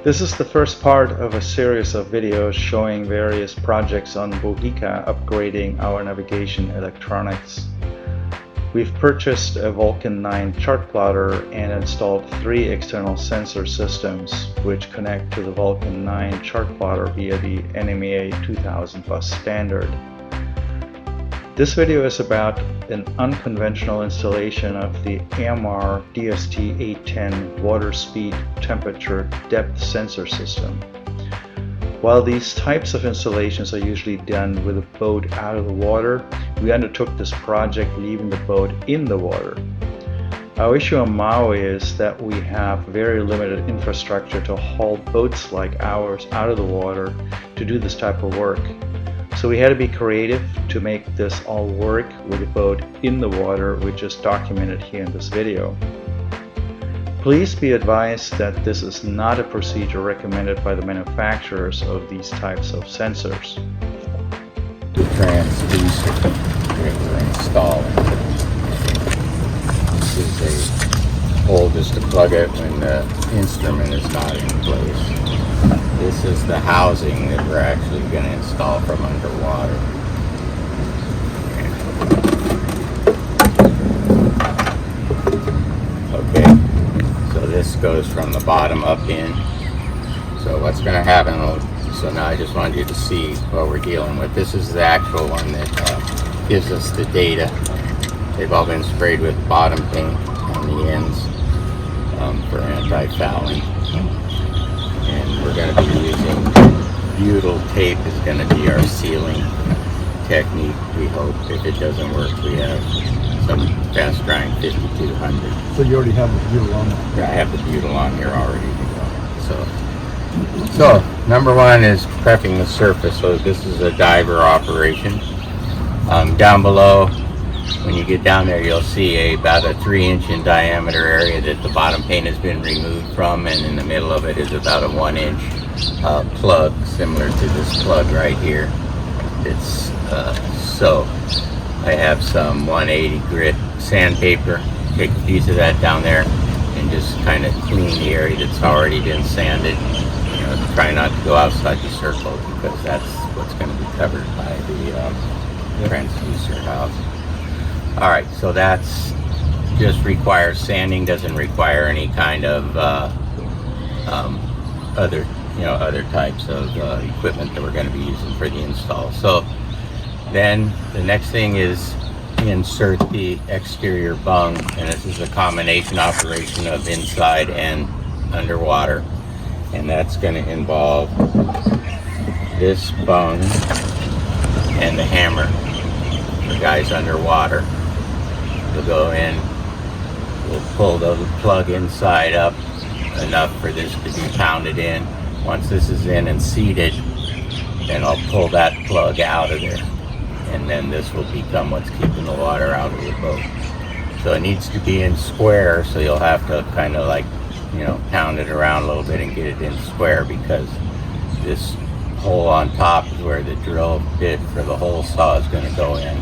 This is the first part of a series of videos showing various projects on Bohica upgrading our navigation electronics. We've purchased a Vulcan 9 chart plotter and installed 3 external sensor systems which connect to the Vulcan 9 chart plotter via the NMEA 2000 bus standard. This video is about an unconventional installation of the Airmar DST810 water speed, temperature, depth sensor system. While these types of installations are usually done with a boat out of the water, we undertook this project leaving the boat in the water. Our issue on Maui is that we have very limited infrastructure to haul boats like ours out of the water to do this type of work. So we had to be creative to make this all work with a boat in the water, which is documented here in this video. Please be advised that this is not a procedure recommended by the manufacturers of these types of sensors. The transducer that we're installing. This is a hole just to plug it when the instrument is not in place. This is the housing that we're actually going to install from underwater. Okay, so this goes from the bottom up in. So what's going to happen, so now I just wanted you to see what we're dealing with. This is the actual one that gives us the data. They've all been sprayed with bottom paint on the ends for anti-fouling. And we're going to be using butyl tape is going to be our sealing technique, we hope. If it doesn't work, we have some fast drying 5200. So you already have the butyl on there? Yeah, I have the butyl on here already. So number one is prepping the surface. So this is a diver operation. Down below, when you get down there, you'll see about a 3-inch in diameter area that the bottom paint has been removed from, and in the middle of it is about a 1-inch plug, similar to this plug right here. It's so I have some 180 grit sandpaper. Take a piece of that down there and just kind of clean the area that's already been sanded. You know, try not to go outside the circle because that's what's going to be covered by the transducer house. All right, so that's just requires sanding, doesn't require any kind of other types of equipment that we're going to be using for the install. So then the next thing is insert the exterior bung, and this is a combination operation of inside and underwater, and that's going to involve this bung and the hammer for guys underwater. We'll go in, we'll pull the plug inside up enough for this to be pounded in. Once this is in and seated, then I'll pull that plug out of there. And then this will become what's keeping the water out of the boat. So it needs to be in square, so you'll have to kind of like, pound it around a little bit and get it in square, because this hole on top is where the drill bit for the hole saw is going to go in.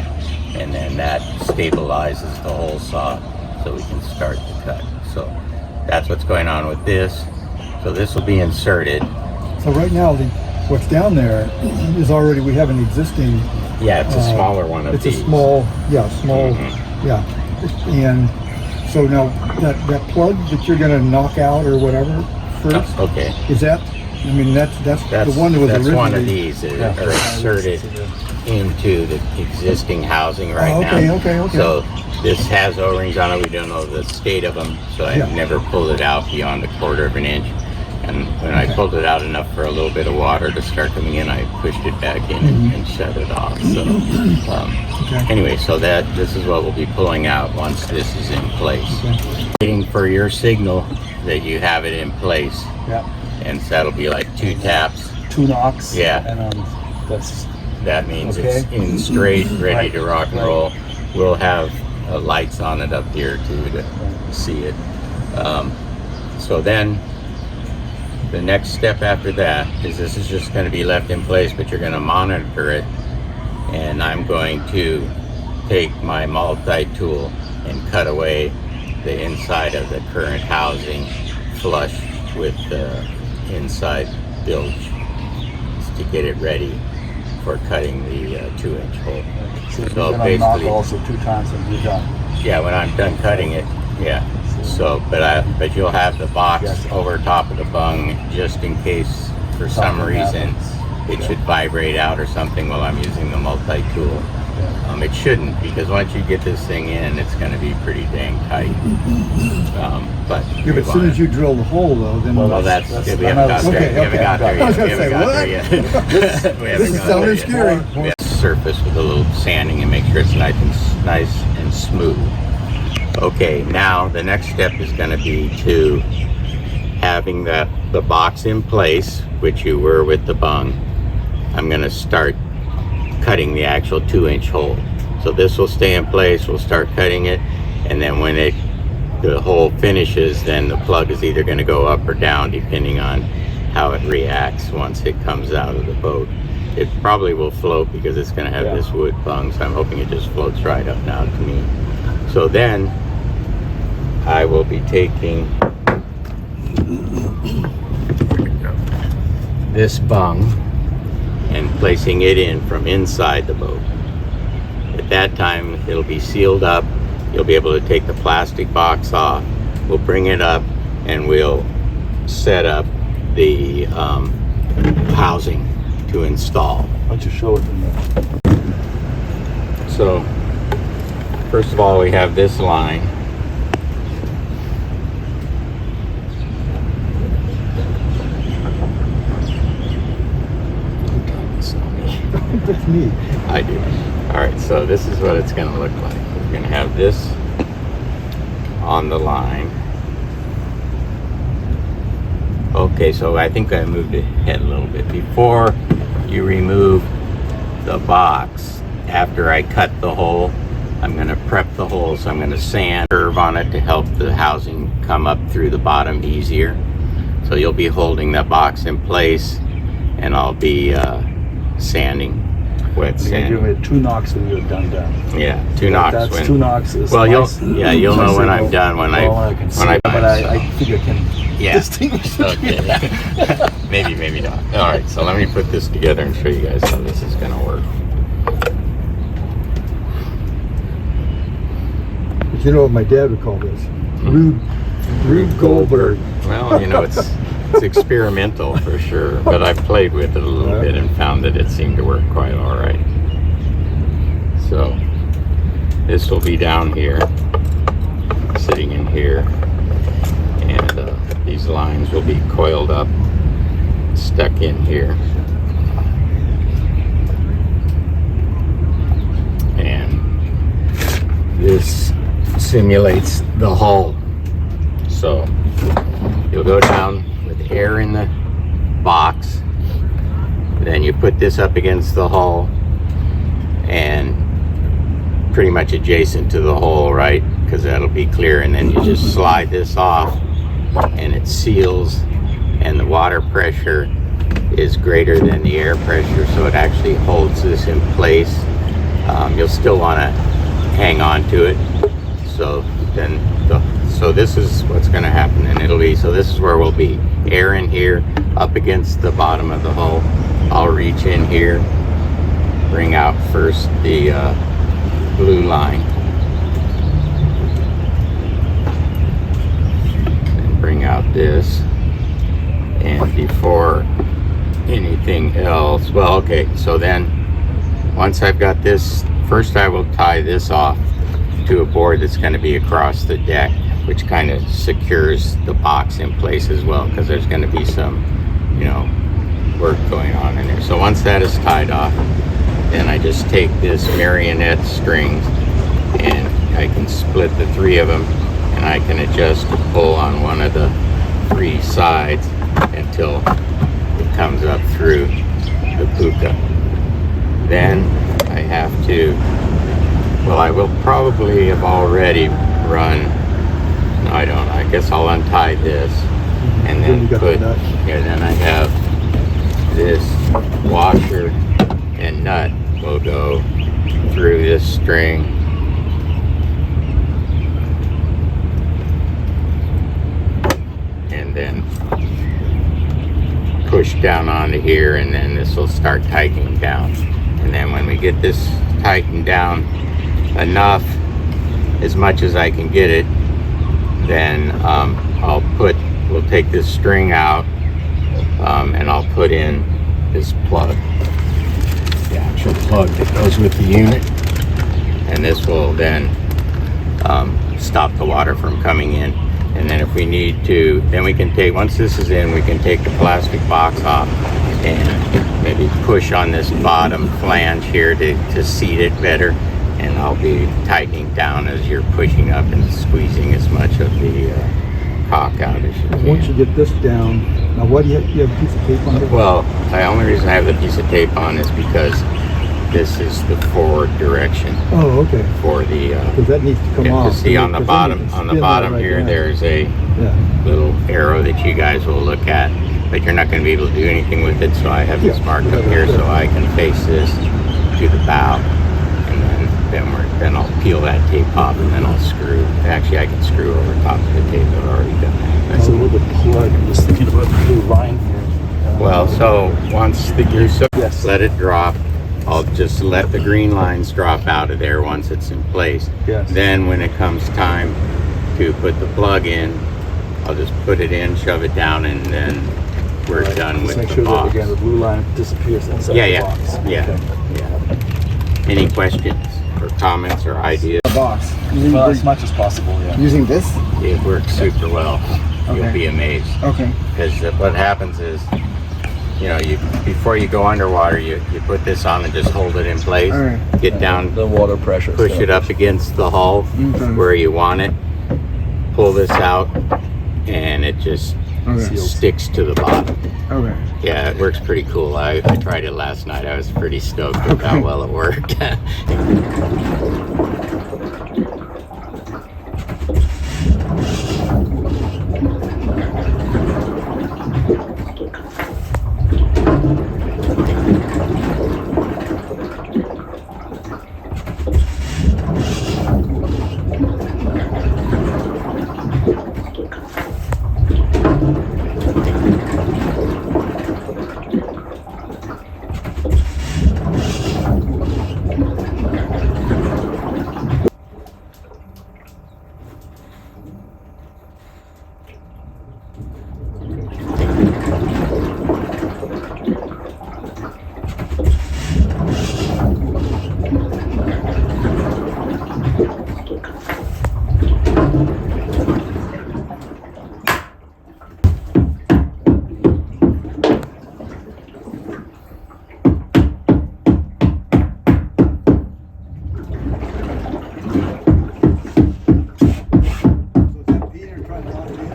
And then that stabilizes the hole saw so we can start the cut. So that's what's going on with this. So this will be inserted. So right now, what's down there is already, we have an existing. Yeah, it's a smaller one of these. It's a small. Yeah. And so now that plug that you're going to knock out or whatever first. Okay. Is that? I mean, that's the one that was originally. That's one of these that are inserted into the existing housing right now. Okay. So this has O-rings on it. We don't know the state of them, so I never pulled it out beyond 1/4 of an inch. And when I pulled it out enough for a little bit of water to start coming in, I pushed it back in and shut it off. So anyway, so this is what we'll be pulling out once this is in place. Waiting for your signal that you have it in place. Yeah. And so that'll be like 2 taps. 2 knocks. Yeah. And that means it's in straight, ready to rock and roll. We'll have lights on it up here too to see it. So then the next step after that is this is just going to be left in place, but you're going to monitor it. And I'm going to take my multi-tool and cut away the inside of the current housing flush with the inside bilge to get it ready for cutting the 2-inch hole. So you're gonna knock also 2 times when you're done. Yeah, when I'm done cutting it, yeah. So, but you'll have the box over top of the bung just in case for some reason it should vibrate out or something while I'm using the multi-tool. It shouldn't, because once you get this thing in, it's going to be pretty dang tight. But as soon as you drill the hole, though, then we haven't got there. We haven't got there yet. This is sounding scary. We have surface with a little sanding and make sure it's nice and smooth. Okay, now the next step is going to be to having the box in place, which you were with the bung. I'm going to start cutting the actual 2-inch hole. So this will stay in place, we'll start cutting it, and then when the hole finishes, then the plug is either going to go up or down depending on how it reacts once it comes out of the boat. It probably will float because it's going to have this wood bung, so I'm hoping it just floats right up now to me. So then I will be taking this bung and placing it in from inside the boat. At that time, it'll be sealed up. You'll be able to take the plastic box off. We'll bring it up and we'll set up the housing to install. Why don't you show it in there? So, first of all, we have this line. That's me. I do. All right, so this is what it's going to look like. We're going to have this on the line. Okay, so I think I moved it ahead a little bit. Before you remove the box, after I cut the hole, I'm going to prep the hole, so I'm going to sand curve on it to help the housing come up through the bottom easier. So you'll be holding that box in place, and I'll be sanding, wet sand. You're gonna give it 2 knocks when you're done. Yeah, 2 knocks. That's 2 knocks. Is Well, nice. you'll know when I'm done when I think I can distinguish between that. maybe not. All right, so let me put this together and show you guys how this is going to work. But you know what my dad would call this? Rube Goldberg. Well, you know, it's experimental for sure, but I've played with it a little bit and found that it seemed to work quite all right. So this will be down here, sitting in here, and these lines will be coiled up, stuck in here, and this simulates the hull. So you'll go down with air in the box, then you put this up against the hull and pretty much adjacent to the hole, right? Because that'll be clear, and then you just slide this off and it seals, and the water pressure is greater than the air pressure, so it actually holds this in place. You'll still want to hang on to it. So then so this is what's going to happen, and it'll be, so this is where we'll be, air in here up against the bottom of the hull. I'll reach in here, bring out first the blue line, and bring out this, and before anything else, well, okay, so then once I've got this, first I will tie this off to a board that's going to be across the deck, which kind of secures the box in place as well, because there's going to be some, you know, work going on in there. So once that is tied off, then I just take this marionette string and I can split the 3 of them, and I can adjust to pull on one of the 3 sides until it comes up through the puka. Then I have to, well, I will probably have already run, no I don't, I guess I'll untie this and then put, here, then I have this washer and nut will go through this string, and then push down onto here, and then this will start tightening down. And then when we get this tightened down enough, as much as I can get it, then we'll take this string out, and I'll put in this plug, the actual plug that goes with the unit, and this will then stop the water from coming in. And then if we need to, then we can take, once this is in, we can take the plastic box off and maybe push on this bottom flange here to seat it better. And I'll be tightening down as you're pushing up and squeezing as much of the caulk out as you can. Once you get this down, now what do you have a piece of tape on it? Well, the only reason I have the piece of tape on is because this is the forward direction. Oh, okay. For the because that needs to come off. see on the bottom right here, there's a little arrow that you guys will look at, but you're not going to be able to do anything with it. So I have this marked up here so I can face this to the bow, and then I'll peel that tape off, and then I'll screw. Actually, I can screw over top of the tape. I've already done that. That's a little bit plug. I'm just thinking about the blue line here. Well, so once let it drop. I'll just let the green lines drop out of there once it's in place. Yes. Then when it comes time to put the plug in, I'll just put it in, shove it down, and then we're done with make the sure box. that again the blue line disappears inside the box. Yeah. Any questions or comments or ideas? The box. Well, as much as possible, yeah. Using this? It works super well. You'll Okay. be amazed. Okay. Because what happens is, before you go underwater, you put this on and just hold it in place. All right. Get down, The water pressure. push it up against the hull where you want it. Pull this out, and it just sticks to the bottom. Okay. Yeah, it works pretty cool. I tried it last night. I was pretty stoked with how well it worked.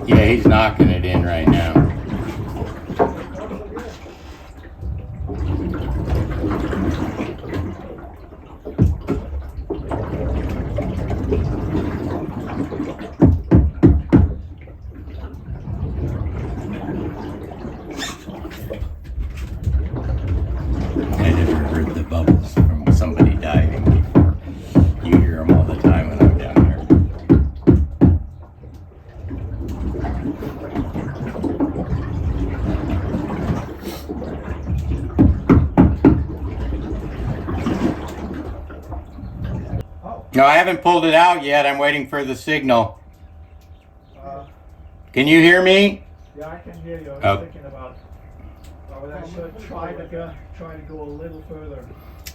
Yeah, he's knocking it in right now. I never heard the bubbles from somebody diving before. You hear them all the time when I'm down there. No, I haven't pulled it out yet. I'm waiting for the signal. Can you hear me? Yeah, I can hear you. I was Oh. thinking about I should try to go a little further.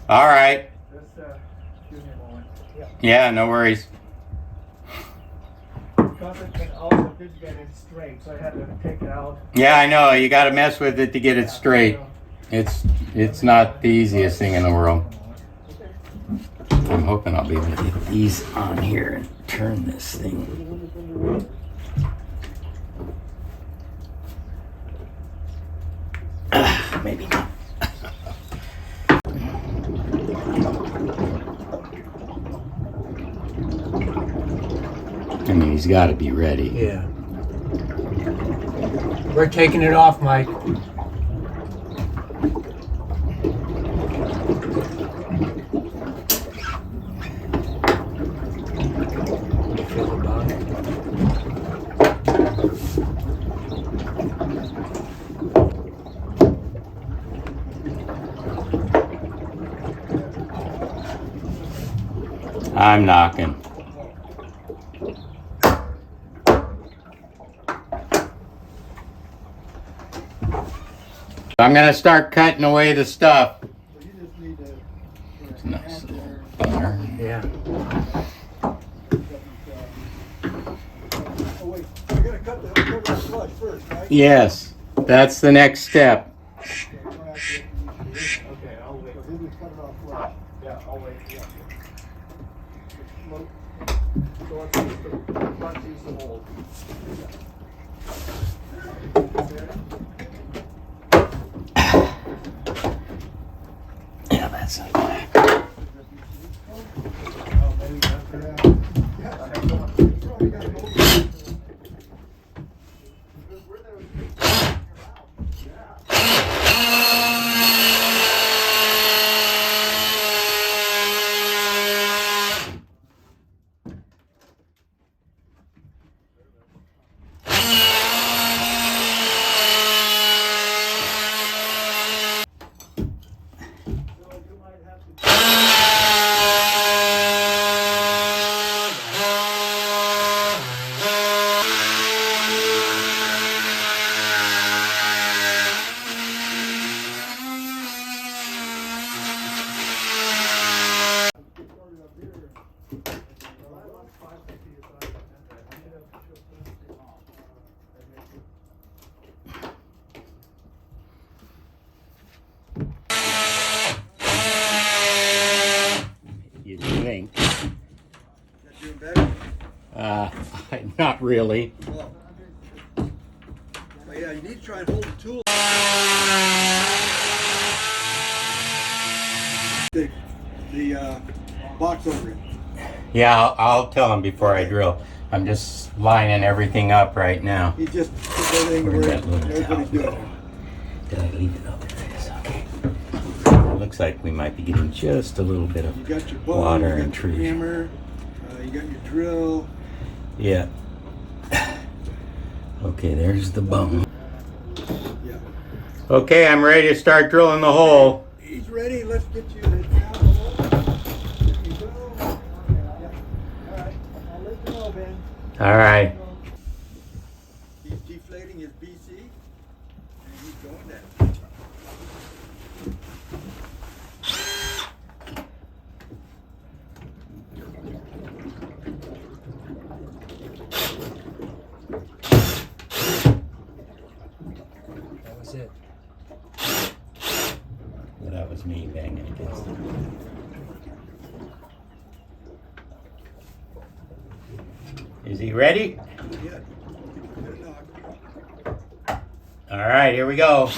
All right. Just give me a moment. Yeah, no worries. Because it also didn't get it straight, so I had to take it out. Yeah, I know. You got to mess with it to get it straight. It's not the easiest thing in the world. I'm hoping I'll be able to get these on here and turn this thing. Maybe not. I mean, he's got to be ready. Yeah. We're taking it off, Mike. I'm knocking. I'm gonna start cutting away the stuff. So you just need to. It's a nice little bar. Yeah. Oh wait, you're gonna cut that flush first, right? Yes, that's the next step. Okay, I'll wait. So then we cut it off flush. Yeah, I'll wait. Yeah. So let's use let's use the mold. Yeah, that's not bad. Oh, maybe that's You think? That doing better? Not really. Well, yeah, you need to try and hold the tool. The box over it. Yeah, I'll tell him before I drill. I'm just lining everything up right now. He just puts everything Where's where that little everybody's towel? doing. Did I leave it? Oh, there it is. Okay. It looks like we might be getting just a little bit You of got your bow, water you got and your tree. hammer, you got your drill. Yeah. Okay, there's the bone. Yeah. Okay, I'm ready to start drilling the hole. He's ready. Let's get you the down the hole. There you go. Yeah. All right. I'll let you know, Ben. All right. He's deflating his BC, and he's going down. That was it. Well, that was me banging against it. Is he ready? Yeah. Good knock. All right, here we go.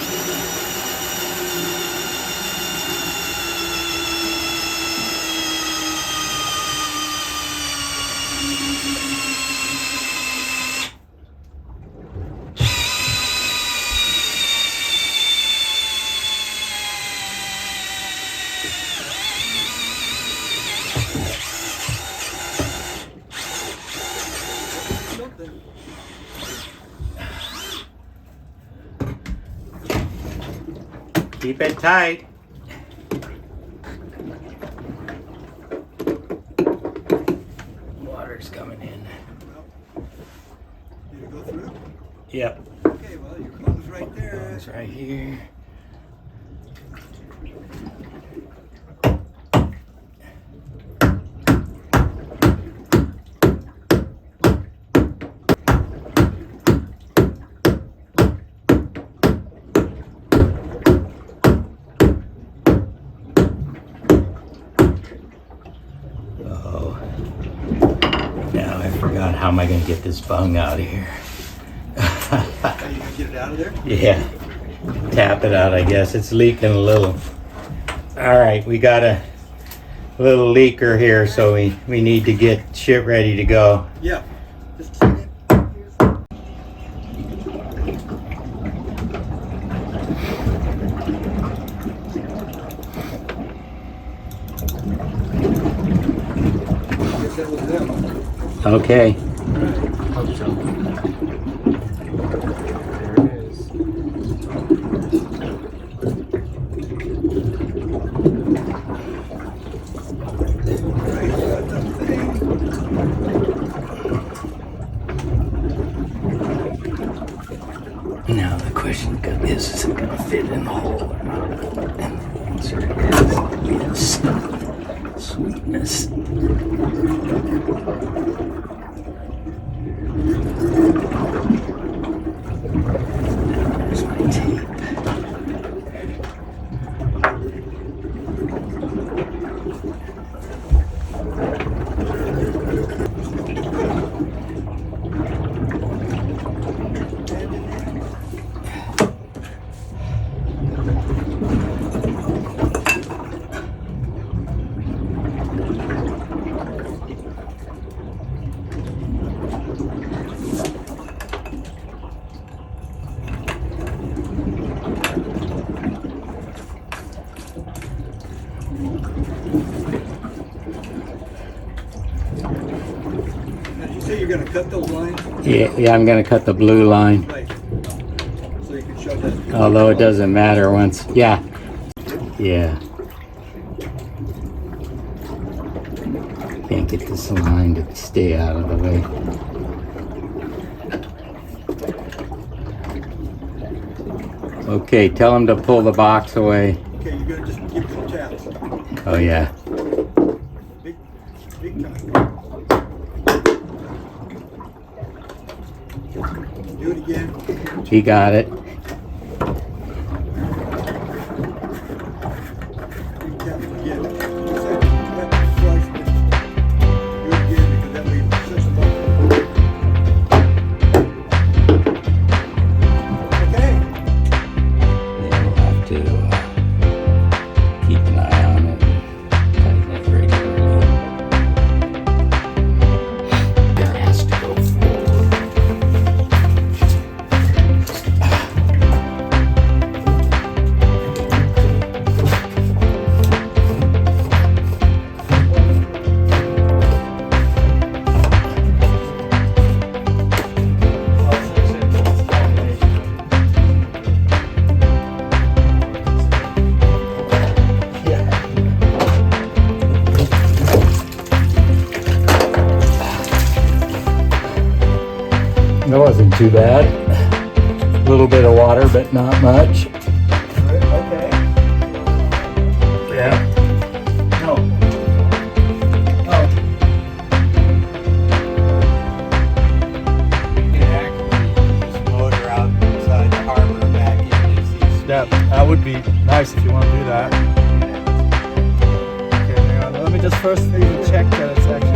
Something. Keep it tight. Water's coming in. Did it go through? Yep. Okay, well, your bung's right there. It's right here. Oh, now I forgot how am I going to get this bung out of here? Are you gonna get it out of there? Yeah, tap it out, I guess. It's leaking a little. All right, we got a little leaker here, so we need to get shit ready to go. Yeah. Just a second. Guess that was them. Okay. Hope so. There it is. Right, Now the question is it going to fit in the hole or not? And the answer is yes. Sweetness. There's my tape. You're going to cut those lines? Yeah, I'm going to cut the blue line. Right. So you can show that. Although it doesn't matter once. Yeah. Yeah. Can't get this line to stay out of the way. Okay, tell him to pull the box away. Okay, you're going to just give some taps. Oh yeah. Big time. Do it again. He got it. Big taps again. Let it flush, but do it again because that way it sets them up. Okay. Yeah, we'll have to keep an eye on it and tighten it regularly. It has to go forward. It wasn't too bad. A little bit of water, but not much. Okay. Yeah. No. Oh. You can actually just motor outside the harbor back into these. That would be nice if you want to do that. Okay, hang on. Let me just first even check that it's actually